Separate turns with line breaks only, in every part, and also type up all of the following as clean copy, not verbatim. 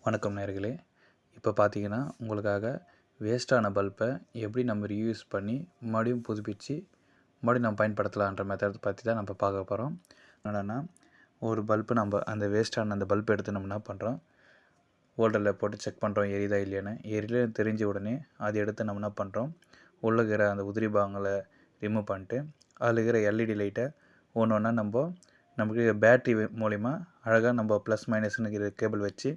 வணக்கம் நேயர்களே. இப்போ பார்த்தீங்கன்னா, உங்களுக்காக வேஸ்ட்டான பல்பை எப்படி நம்ம ரீயூஸ் பண்ணி மறுபடியும் புதுப்பிச்சு, மறுபடியும் நம்ம பயன்படுத்தலான்ற மெத்தட் பற்றி தான் நம்ம பார்க்க போகிறோம். என்னடான்னா, ஒரு பல்பு நம்ம அந்த வேஸ்ட்டான அந்த பல்ப் எடுத்து நம்ம என்ன பண்ணுறோம், ஹோல்டரில் போட்டு செக் பண்ணுறோம் எரியுதா இல்லையான்னு. எரியலன்னு தெரிஞ்ச உடனே அதை எடுத்து நம்ம என்ன பண்ணுறோம், உள்ள இருக்கிற அந்த உதிரி பாகங்களை ரிமூவ் பண்ணிட்டு, அதில் இருக்கிற எல்இடி லைட்டை ஒன்று ஒன்றா நமக்கு பேட்ரி மூலிமா அழகாக நம்ம ப்ளஸ் மைனஸ்னு கேபிள் வச்சு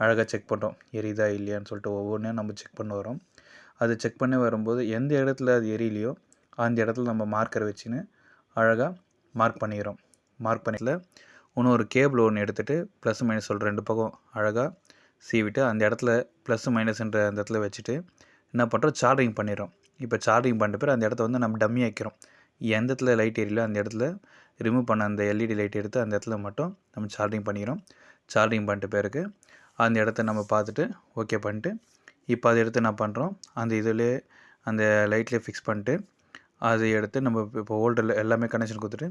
அழகாக செக் பண்ணுறோம் எரியுதா இல்லையான்னு சொல்லிட்டு ஒவ்வொன்றையும் நம்ம செக் பண்ண வரோம். அது செக் பண்ணி வரும்போது எந்த இடத்துல அது எரியலையோ அந்த இடத்துல நம்ம மார்க்கரை வச்சுன்னு அழகாக மார்க் பண்ணிக்கிறோம். மார்க் பண்ணியில் இன்னொரு கேபிள் ஒன்று எடுத்துகிட்டு ப்ளஸ் மைனஸ் சொல்கிற 2 பக்கம் அழகாக சீவிட்டு அந்த இடத்துல ப்ளஸ் மைனஸ்ன்ற அந்த இடத்துல வச்சுட்டு என்ன பண்ணுறோம், சார்ஜிங் பண்ணிடுறோம். இப்போ சார்ஜிங் பண்ணிட்ட பிறகு அந்த இடத்த வந்து நம்ம டம்மி ஆக்கிறோம். எந்த இடத்துல லைட் எரியலையோ அந்த இடத்துல ரிமூவ் பண்ண அந்த எல்இடி லைட் எடுத்து அந்த இடத்துல மட்டும் நம்ம சார்ஜிங் பண்ணிக்கிறோம். சார்ஜிங் பண்ணிட்ட பிறகு அந்த இடத்த நம்ம பார்த்துட்டு ஓகே பண்ணிட்டு, இப்போ அதை எடுத்து என்ன பண்ணுறோம், அந்த இதிலே அந்த லைட்லேயே ஃபிக்ஸ் பண்ணிட்டு, அதை எடுத்து நம்ம இப்போ ஹோல்டரில் எல்லாமே கனெக்ஷன் கொடுத்துட்டு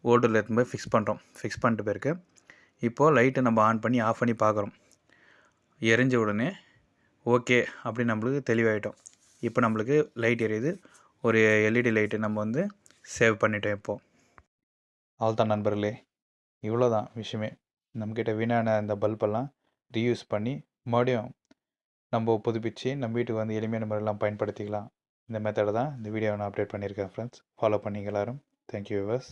ஹோல்டரில் எடுத்துன்னு போய் ஃபிக்ஸ் பண்ணுறோம். ஃபிக்ஸ் பண்ணிட்ட பிறகு இப்போது லைட்டை நம்ம ஆன் பண்ணி ஆஃப் பண்ணி பார்க்குறோம். எரிஞ்ச உடனே ஓகே அப்படின்னு நம்மளுக்கு தெளிவாயிட்டோம். இப்போ நம்மளுக்கு லைட் எரியுது. ஒரு எல்இடி லைட்டு நம்ம வந்து சேவ் பண்ணிட்டோம் இப்போது. அவ்வளோதான் நண்பர்களே, இவ்வளோ தான் விஷயமே. நம்மக்கிட்ட வீணான அந்த பல்பெல்லாம் ரீயூஸ் பண்ணி மறுபடியும் நம்ம புதுப்பிச்சு நம்ம வீட்டுக்கு வந்து எளிமையான முறையெல்லாம் பயன்படுத்திக்கலாம். இந்த மெத்தடை தான் இந்த வீடியோவை நான் அப்டேட் பண்ணியிருக்கேன் ஃப்ரெண்ட்ஸ். ஃபாலோ பண்ணிங்க எல்லோரும். Thank you viewers.